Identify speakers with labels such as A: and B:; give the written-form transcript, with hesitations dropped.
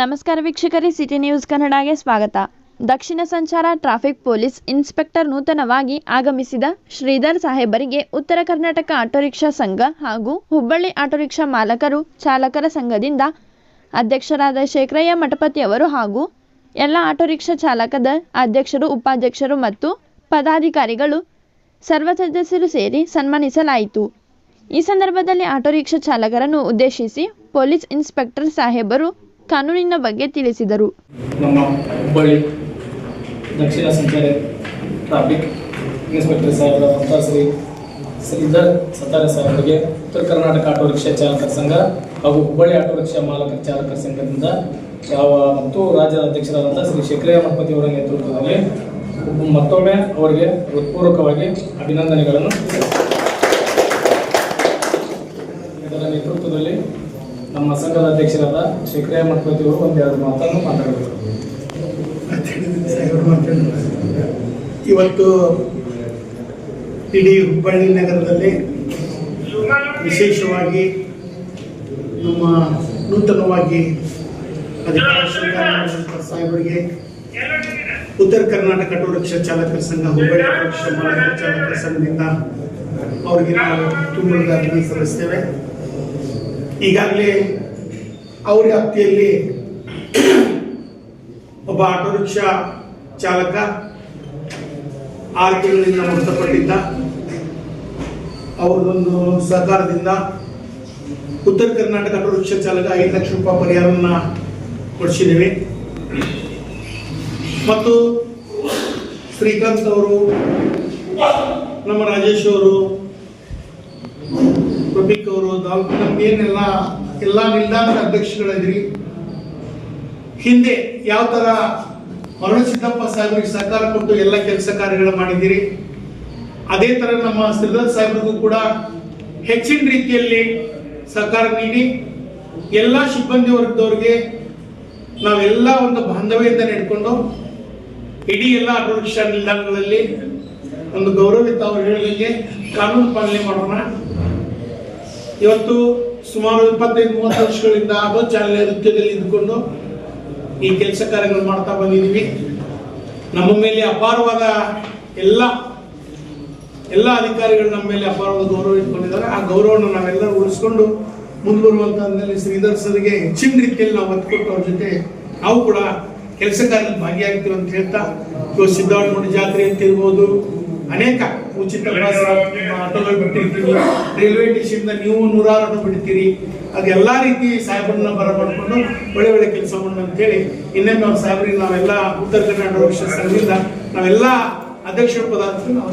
A: ನಮಸ್ಕಾರ ವೀಕ್ಷಕರೇ, city news ಕನ್ನಡಗೆ ಸ್ವಾಗತ. ದಕ್ಷಿಣ ಸಂಚಾರ ಟ್ರಾಫಿಕ್ ಪೊಲೀಸ್ ಇನ್ಸ್ಪೆಕ್ಟರ್ ನೂತನವಾಗಿ ಆಗಮಿಸಿದ ಶ್ರೀಧರ್ ಸಾಹೇಬರಿಗೆ ಉತ್ತರ ಕರ್ನಾಟಕ ಆಟೋ ರಿಕ್ಷಾ ಸಂಘ ಹಾಗೂ ಹುಬ್ಬಳ್ಳಿ ಆಟೋ ರಿಕ್ಷಾ ಮಾಲಕರು ಚಾಲಕರ ಸಂಘದಿಂದ ಅಧ್ಯಕ್ಷರಾದ ಶೇಖರಯ್ಯ ಮಠಪತಿ ಅವರು ಹಾಗೂ ಎಲ್ಲ ಆಟೋ ರಿಕ್ಷಾ ಚಾಲಕದ ಅಧ್ಯಕ್ಷರು, ಉಪಾಧ್ಯಕ್ಷರು ಮತ್ತು ಪದಾಧಿಕಾರಿಗಳು ಸರ್ವ ಸದಸ್ಯರು ಸೇರಿ ಸನ್ಮಾನಿಸಲಾಯಿತು. ಈ ಸಂದರ್ಭದಲ್ಲಿ ಆಟೋ ರಿಕ್ಷಾ ಚಾಲಕರನ್ನು ಉದ್ದೇಶಿಸಿ ಪೊಲೀಸ್ ಇನ್ಸ್ಪೆಕ್ಟರ್ ಸಾಹೇಬರು ಕಾನೂನಿನ ಬಗ್ಗೆ ತಿಳಿಸಿದರು.
B: ನಮ್ಮ ಹುಬ್ಬಳ್ಳಿ ದಕ್ಷಿಣ ಸಂಚಾರ ಟ್ರಾಫಿಕ್ ಇನ್ಸ್ಪೆಕ್ಟರ್ ಸಾಹೇಬರಾದಂಥ ಶ್ರೀ ಶ್ರೀಧರ್ ಸತಾರೆ ಸಾಹೇಬರಿಗೆ ಉತ್ತರ ಕರ್ನಾಟಕ ಆಟೋ ರಿಕ್ಷಾ ಚಾಲಕರ ಸಂಘ ಹಾಗೂ ಹುಬ್ಬಳ್ಳಿ ಆಟೋ ರಿಕ್ಷಾ ಮಾಲಕರ ಚಾಲಕರ ಸಂಘದಿಂದ ಮತ್ತು ರಾಜ್ಯದ ಅಧ್ಯಕ್ಷರಾದಂಥ ಶ್ರೀ ಶೇಖರಯ್ಯ ಮಠಪತಿ ಅವರ ನೇತೃತ್ವದಲ್ಲಿ ಮತ್ತೊಮ್ಮೆ ಅವರಿಗೆ ಹೃತ್ಪೂರ್ವಕವಾಗಿ ಅಭಿನಂದನೆಗಳನ್ನು. ಇದರ ನೇತೃತ್ವದಲ್ಲಿ ನಮ್ಮ ಸಂಘದ ಅಧ್ಯಕ್ಷರಾದ ಶೇಖರಯ್ಯ ಮಠಪತಿ ಅವರು ಒಂದೆರಡು ಮಾತನ್ನು ಮಾತಾಡಬೇಕು.
C: ಇವತ್ತು ಇಡೀ ಹುಬ್ಬಳ್ಳಿ ನಗರದಲ್ಲಿ ವಿಶೇಷವಾಗಿ ನಮ್ಮ ನೂತನವಾಗಿ ಅಧಿಕಾರ ಸ್ವೀಕಾರ ಸಾಹೇಬರಿಗೆ ಉತ್ತರ ಕರ್ನಾಟಕ ಆಟೋ ರಿಕ್ಷಾ ಚಾಲಕರ ಸಂಘ, ಹುಬ್ಬಳ್ಳಿ ಆಟೋ ರಿಕ್ಷಾ ಮಾಲಕರ ಚಾಲಕರ ಸಂಘದಿಂದ ಅವರಿಗೆ ನಾವು ತುಂಬ ಸಲ್ಲಿಸ್ತೇವೆ. ಈಗಾಗಲೇ ಅವರ ವ್ಯಾಪ್ತಿಯಲ್ಲಿ ಒಬ್ಬ ಆಟೋ ರಿಕ್ಷಾ ಚಾಲಕ 6 ತಿಂಗಳಿಂದ ಮೃತಪಟ್ಟಿದ್ದ. ಅವರದೊಂದು ಸಹಕಾರದಿಂದ ಉತ್ತರ ಕರ್ನಾಟಕ ಆಟೋ ರಿಕ್ಷಾ ಚಾಲಕ 5 ಲಕ್ಷ ರೂಪಾಯಿ ಪರಿಹಾರವನ್ನು ಕೊಡಿಸಿದ್ದೇವೆ. ಮತ್ತು ಶ್ರೀಕಾಂತ್ ಅವರು, ನಮ್ಮ ರಾಜೇಶ್ ಅವರು, ಪ್ರಭೀಕ್ ಅವರು, ನಮ್ಗೇನೆಲ್ಲ ಎಲ್ಲ ನಿಲ್ದಾಣದ ಅಧ್ಯಕ್ಷಗಳಿದ್ರಿ. ಹಿಂದೆ ಯಾವ ತರ ಮರಳಸಿದ್ದಪ್ಪ ಸಾಹೇಬರಿಗೆ ಸಹಕಾರ ಕೊಟ್ಟು ಎಲ್ಲ ಕೆಲಸ ಕಾರ್ಯಗಳು ಮಾಡಿದ್ದೀರಿ, ಅದೇ ತರ ನಮ್ಮ ಶ್ರೀಧರ್ ಸಾಹೇಬರಿಗೂ ಕೂಡ ಹೆಚ್ಚಿನ ರೀತಿಯಲ್ಲಿ ಸಹಕಾರ ನೀಡಿ ಎಲ್ಲ ಸಿಬ್ಬಂದಿ ವರ್ಗದವರಿಗೆ ನಾವೆಲ್ಲ ಒಂದು ಬಾಂಧವ್ಯದಿಂದ ನಡ್ಕೊಂಡು ಇಡೀ ಎಲ್ಲ ಆಟೋ ರಿಕ್ಷಾ ನಿಲ್ದಾಣಗಳಲ್ಲಿ ಒಂದು ಗೌರವಿತ ಅವರು ಹೇಳಿದಂಗೆ ಕಾನೂನು ಪಾಲನೆ ಮಾಡೋಣ. ಇವತ್ತು ಸುಮಾರು 25-30 ವರ್ಷಗಳಿಂದ ಆಟೋ ಚಾಲನೆ ವೃತ್ತಿಯಲ್ಲಿ ಇದ್ದುಕೊಂಡು ಈ ಕೆಲಸ ಕಾರ್ಯಗಳು ಮಾಡ್ತಾ ಬಂದಿದ್ದೀವಿ. ನಮ್ಮ ಮೇಲೆ ಅಪಾರವಾದ ಎಲ್ಲ ಅಧಿಕಾರಿಗಳು ನಮ್ಮ ಮೇಲೆ ಅಪಾರವಾದ ಗೌರವ ಇಟ್ಕೊಂಡಿದ್ದಾರೆ. ಆ ಗೌರವವನ್ನು ನಾವೆಲ್ಲರೂ ಉಳಿಸ್ಕೊಂಡು ಮುಂದುವರುವಂತಹದ್ರಲ್ಲಿ ಶ್ರೀಧರ್ ಸರ್ಗೆ ಹೆಚ್ಚಿನ ರೀತಿಯಲ್ಲಿ ನಾವು ಒತ್ತು ಕೊಟ್ಟು ಅವ್ರ ಜೊತೆ ನಾವು ಕೂಡ ಕೆಲಸ ಕಾರ್ಯದಲ್ಲಿ ಭಾಗಿಯಾಗ್ತೀವಿ ಅಂತ ಹೇಳ್ತಾ, ಇವತ್ತು ಸಿದ್ದಾವಣೆ ಜಾತ್ರೆ ಅಂತ ಇರ್ಬೋದು, ಅನೇಕ ಉಚಿತ ಆಟೋಗಳು ಬಿಟ್ಟಿರ್ತೀವಿ, ರೈಲ್ವೆ ಸ್ಟೇಷನ್ ನೀವು 100 ಆಟೋ ಬಿಡ್ತೀರಿ. ಅದೆಲ್ಲ ರೀತಿ ಸಾಹೇಬರನ್ನ ಬರಮಾಡ್ಕೊಂಡು ಒಳ್ಳೆ ಕೆಲಸ ಮಾಡೋಣ ಅಂತ ಹೇಳಿ ಇನ್ನೊಮ್ಮೆ ನಾವು ಸಾಹೇಬರಿಗೆ ನಾವೆಲ್ಲ ಉತ್ತರ ಕರ್ನಾಟಕ ರಿಕ್ಷಾ ಸಂಘದಿಂದ ನಾವೆಲ್ಲ ಅಧ್ಯಕ್ಷರ ಪದಾರ್ಥ ನಾವು